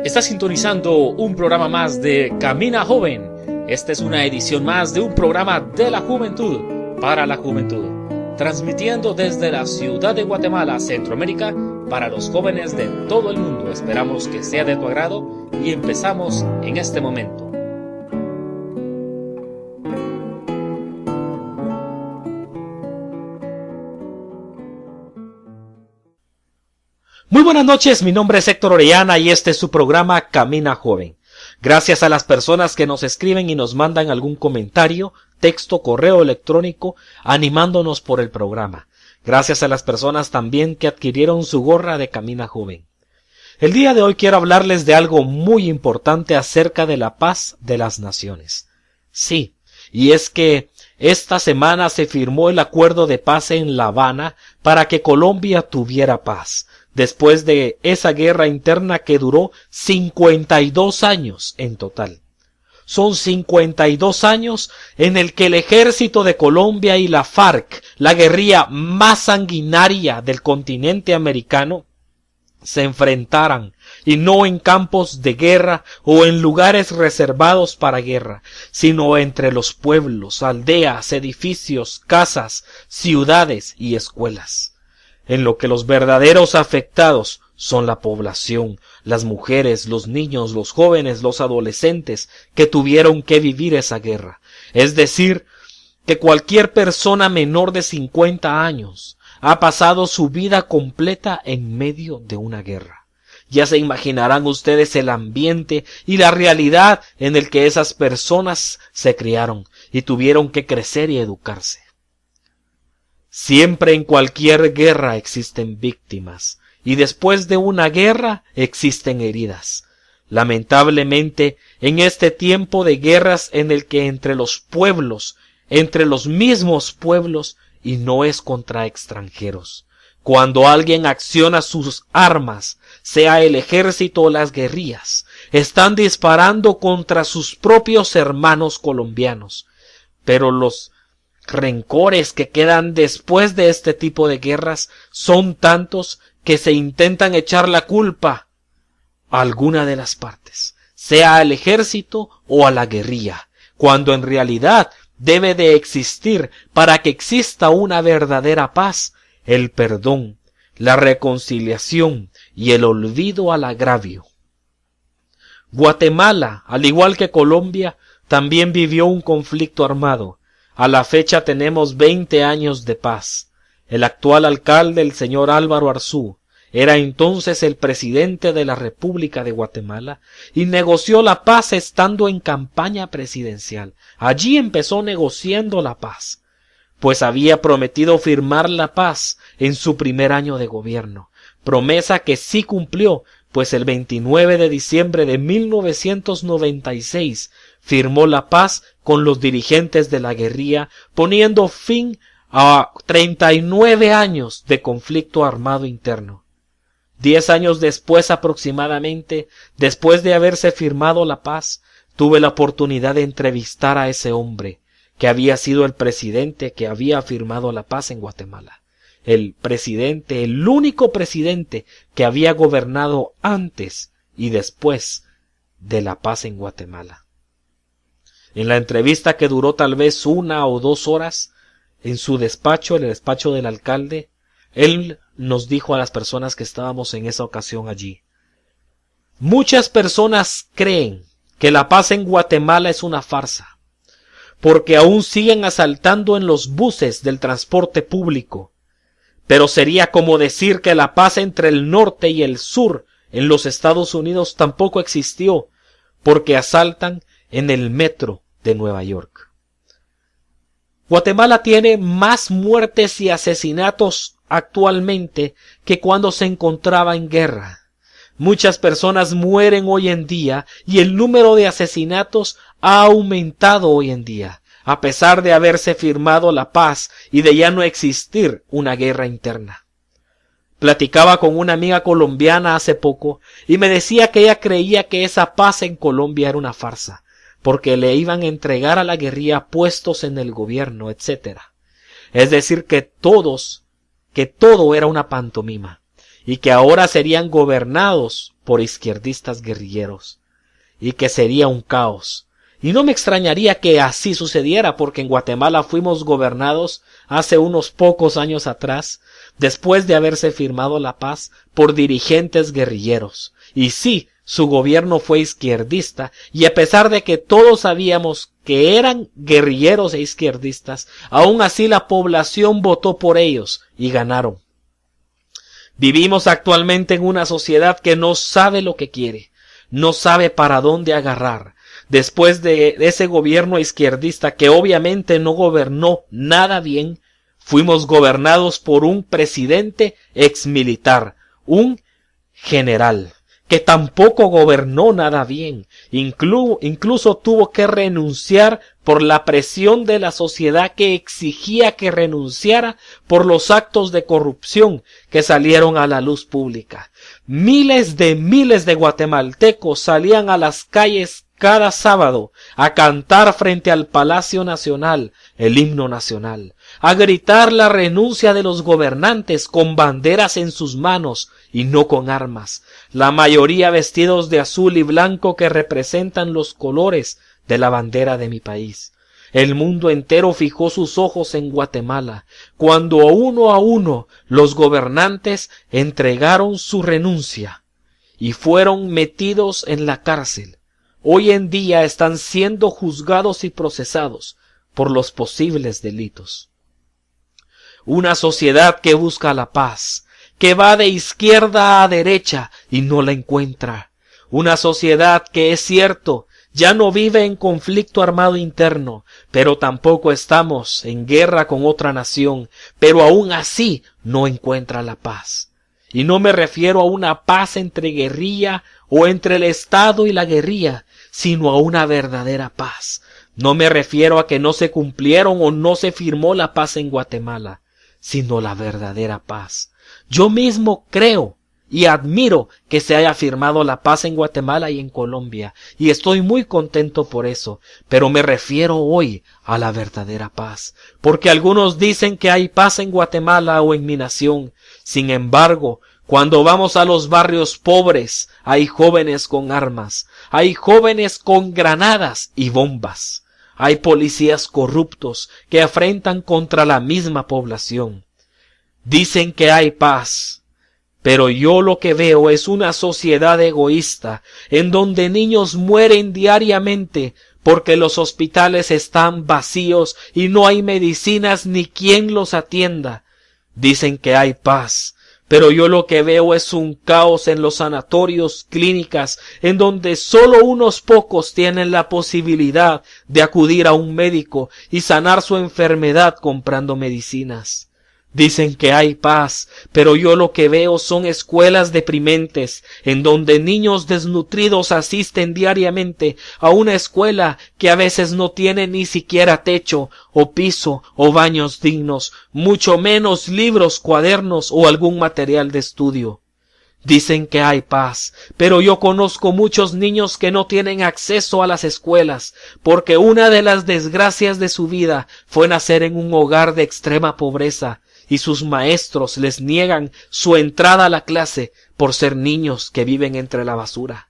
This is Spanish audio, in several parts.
Está sintonizando un programa más de Camina Joven. Esta es una edición más de un programa de la juventud, para la juventud, transmitiendo desde la ciudad de Guatemala, Centroamérica, para los jóvenes de todo el mundo. Esperamos que sea de tu agrado y empezamos en este momento. Muy buenas noches, mi nombre es Héctor Orellana y este es su programa Camina Joven. Gracias a las personas que nos escriben y nos mandan algún comentario, texto, correo electrónico, animándonos por el programa. Gracias a las personas también que adquirieron su gorra de Camina Joven. El día de hoy quiero hablarles de algo muy importante acerca de la paz de las naciones. Sí, y es que esta semana se firmó el acuerdo de paz en La Habana para que Colombia tuviera paz, después de esa guerra interna que duró 52 años en total. Son 52 años en el que el ejército de Colombia y la FARC, la guerrilla más sanguinaria del continente americano, se enfrentaran, y no en campos de guerra o en lugares reservados para guerra, sino entre los pueblos, aldeas, edificios, casas, ciudades y escuelas, en lo que los verdaderos afectados son la población, las mujeres, los niños, los jóvenes, los adolescentes que tuvieron que vivir esa guerra. Es decir, que cualquier persona menor de 50 años ha pasado su vida completa en medio de una guerra. Ya se imaginarán ustedes el ambiente y la realidad en el que esas personas se criaron y tuvieron que crecer y educarse. Siempre en cualquier guerra existen víctimas y después de una guerra existen heridas. Lamentablemente, en este tiempo de guerras en el que entre los pueblos, entre los mismos pueblos, y no es contra extranjeros, cuando alguien acciona sus armas, sea el ejército o las guerrillas, están disparando contra sus propios hermanos colombianos. Pero los rencores que quedan después de este tipo de guerras son tantos que se intentan echar la culpa a alguna de las partes, sea al ejército o a la guerrilla, cuando en realidad debe de existir, para que exista una verdadera paz, el perdón, la reconciliación y el olvido al agravio. Guatemala, al igual que Colombia, también vivió un conflicto armado. A la fecha tenemos 20 años de paz. El actual alcalde, el señor Álvaro Arzú, era entonces el presidente de la República de Guatemala y negoció la paz estando en campaña presidencial. Allí empezó negociando la paz, pues había prometido firmar la paz en su primer año de gobierno, promesa que sí cumplió, pues el 29 de diciembre de 1996 firmó la paz con los dirigentes de la guerrilla, poniendo fin a 39 años de conflicto armado interno. 10 años después aproximadamente, después de haberse firmado la paz, tuve la oportunidad de entrevistar a ese hombre, que había sido el presidente que había firmado la paz en Guatemala. El presidente, el único presidente que había gobernado antes y después de la paz en Guatemala. En la entrevista, que duró tal vez 1 o 2 horas, en su despacho, el despacho del alcalde, él nos dijo a las personas que estábamos en esa ocasión allí: muchas personas creen que la paz en Guatemala es una farsa, porque aún siguen asaltando en los buses del transporte público, pero sería como decir que la paz entre el norte y el sur en los Estados Unidos tampoco existió, porque asaltan en el metro de Nueva York. Guatemala tiene más muertes y asesinatos actualmente que cuando se encontraba en guerra. Muchas personas mueren hoy en día y el número de asesinatos ha aumentado hoy en día, a pesar de haberse firmado la paz y de ya no existir una guerra interna. Platicaba con una amiga colombiana hace poco y me decía que ella creía que esa paz en Colombia era una farsa, porque le iban a entregar a la guerrilla puestos en el gobierno, etc. Es decir, que todo era una pantomima, y que ahora serían gobernados por izquierdistas guerrilleros, y que sería un caos. Y no me extrañaría que así sucediera, porque en Guatemala fuimos gobernados hace unos pocos años atrás, después de haberse firmado la paz, por dirigentes guerrilleros. Y sí, su gobierno fue izquierdista, y a pesar de que todos sabíamos que eran guerrilleros e izquierdistas, aún así la población votó por ellos y ganaron. Vivimos actualmente en una sociedad que no sabe lo que quiere, no sabe para dónde agarrar. Después de ese gobierno izquierdista que obviamente no gobernó nada bien, fuimos gobernados por un presidente exmilitar, un general, que tampoco gobernó nada bien, incluso tuvo que renunciar por la presión de la sociedad que exigía que renunciara por los actos de corrupción que salieron a la luz pública. Miles de guatemaltecos salían a las calles cada sábado a cantar frente al Palacio Nacional el himno nacional, a gritar la renuncia de los gobernantes con banderas en sus manos y no con armas, la mayoría vestidos de azul y blanco que representan los colores de la bandera de mi país. El mundo entero fijó sus ojos en Guatemala, cuando uno a uno los gobernantes entregaron su renuncia y fueron metidos en la cárcel. Hoy en día están siendo juzgados y procesados por los posibles delitos. Una sociedad que busca la paz, que va de izquierda a derecha y no la encuentra. Una sociedad que, es cierto, ya no vive en conflicto armado interno, pero tampoco estamos en guerra con otra nación, pero aún así no encuentra la paz. Y no me refiero a una paz entre guerrilla o entre el Estado y la guerrilla, sino a una verdadera paz. No me refiero a que no se cumplieron o no se firmó la paz en Guatemala, sino la verdadera paz. Yo mismo creo y admiro que se haya firmado la paz en Guatemala y en Colombia, y estoy muy contento por eso, pero me refiero hoy a la verdadera paz, porque algunos dicen que hay paz en Guatemala o en mi nación. Sin embargo, cuando vamos a los barrios pobres, hay jóvenes con armas, hay jóvenes con granadas y bombas, hay policías corruptos que afrentan contra la misma población. Dicen que hay paz, pero yo lo que veo es una sociedad egoísta, en donde niños mueren diariamente porque los hospitales están vacíos y no hay medicinas ni quien los atienda. Dicen que hay paz, pero yo lo que veo es un caos en los sanatorios, clínicas, en donde solo unos pocos tienen la posibilidad de acudir a un médico y sanar su enfermedad comprando medicinas. Dicen que hay paz, pero yo lo que veo son escuelas deprimentes, en donde niños desnutridos asisten diariamente a una escuela que a veces no tiene ni siquiera techo, o piso, o baños dignos, mucho menos libros, cuadernos o algún material de estudio. Dicen que hay paz, pero yo conozco muchos niños que no tienen acceso a las escuelas, porque una de las desgracias de su vida fue nacer en un hogar de extrema pobreza, y sus maestros les niegan su entrada a la clase por ser niños que viven entre la basura.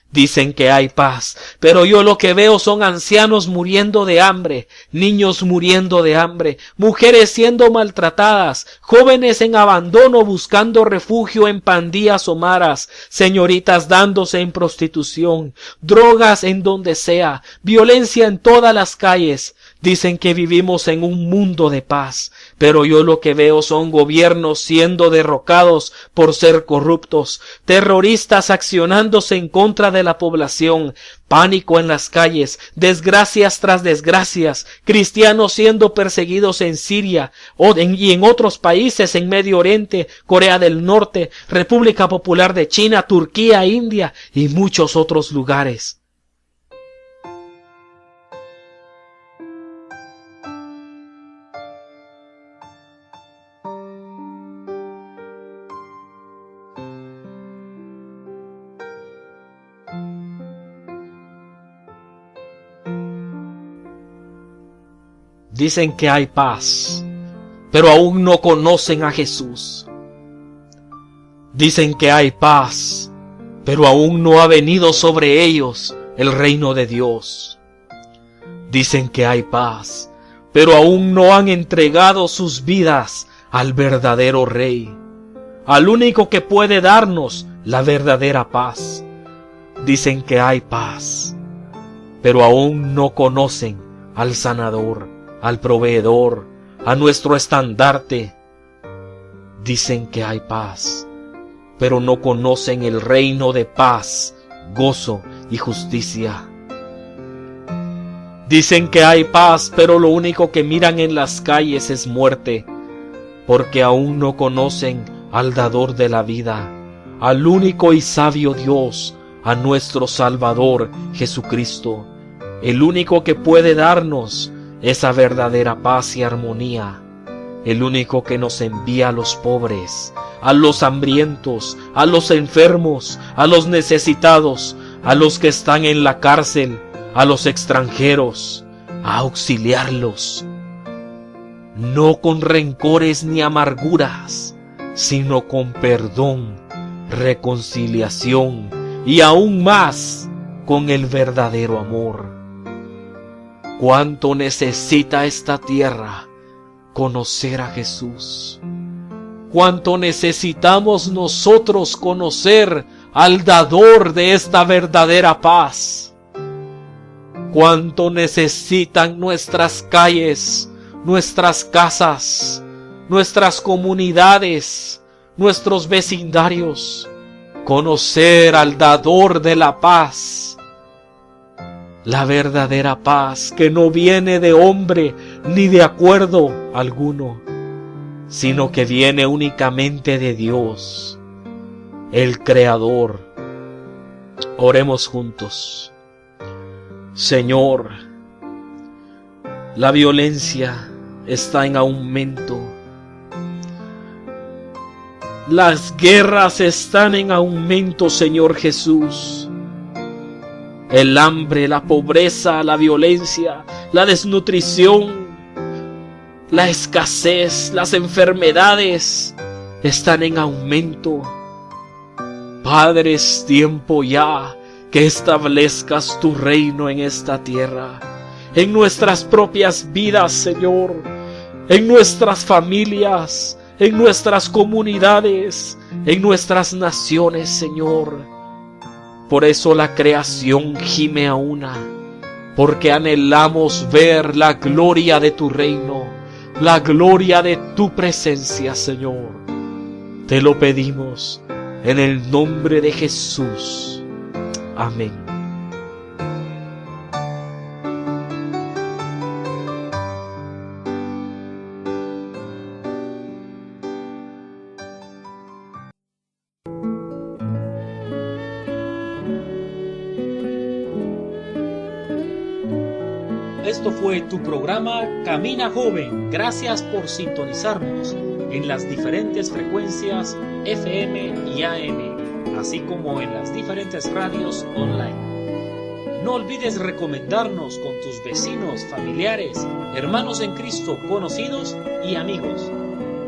Dicen que hay paz, pero yo lo que veo son ancianos muriendo de hambre, niños muriendo de hambre, mujeres siendo maltratadas, jóvenes en abandono buscando refugio en pandillas o maras, señoritas dándose en prostitución, drogas en donde sea, violencia en todas las calles. Dicen que vivimos en un mundo de paz, pero yo lo que veo son gobiernos siendo derrocados por ser corruptos, terroristas accionándose en contra de la población, pánico en las calles, desgracias tras desgracias, cristianos siendo perseguidos en Siria y en otros países en Medio Oriente, Corea del Norte, República Popular de China, Turquía, India y muchos otros lugares. Dicen que hay paz, pero aún no conocen a Jesús. Dicen que hay paz, pero aún no ha venido sobre ellos el reino de Dios. Dicen que hay paz, pero aún no han entregado sus vidas al verdadero Rey, al único que puede darnos la verdadera paz. Dicen que hay paz, pero aún no conocen al sanador, al proveedor, a nuestro estandarte. Dicen que hay paz, pero no conocen el reino de paz, gozo y justicia. Dicen que hay paz, pero lo único que miran en las calles es muerte, porque aún no conocen al dador de la vida, al único y sabio Dios, a nuestro Salvador Jesucristo, el único que puede darnos esa verdadera paz y armonía, el único que nos envía a los pobres, a los hambrientos, a los enfermos, a los necesitados, a los que están en la cárcel, a los extranjeros, a auxiliarlos, no con rencores ni amarguras, sino con perdón, reconciliación y aún más con el verdadero amor. ¿Cuánto necesita esta tierra conocer a Jesús? ¿Cuánto necesitamos nosotros conocer al dador de esta verdadera paz? ¿Cuánto necesitan nuestras calles, nuestras casas, nuestras comunidades, nuestros vecindarios conocer al dador de la paz? La verdadera paz que no viene de hombre ni de acuerdo alguno, sino que viene únicamente de Dios, el Creador. Oremos juntos. Señor, la violencia está en aumento. Las guerras están en aumento, Señor Jesús. El hambre, la pobreza, la violencia, la desnutrición, la escasez, las enfermedades están en aumento. Padre, es tiempo ya que establezcas tu reino en esta tierra, en nuestras propias vidas, Señor, en nuestras familias, en nuestras comunidades, en nuestras naciones, Señor. Por eso la creación gime a una, porque anhelamos ver la gloria de tu reino, la gloria de tu presencia, Señor. Te lo pedimos en el nombre de Jesús. Amén. Esto fue tu programa Camina Joven. Gracias por sintonizarnos en las diferentes frecuencias FM y AM, así como en las diferentes radios online. No olvides recomendarnos con tus vecinos, familiares, hermanos en Cristo, conocidos y amigos.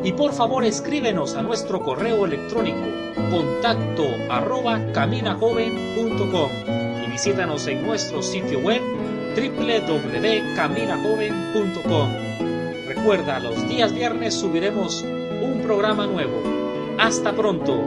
Y por favor escríbenos a nuestro correo electrónico contacto@caminajoven.com y visítanos en nuestro sitio web www.caminajoven.com. Recuerda, los días viernes subiremos un programa nuevo. Hasta pronto.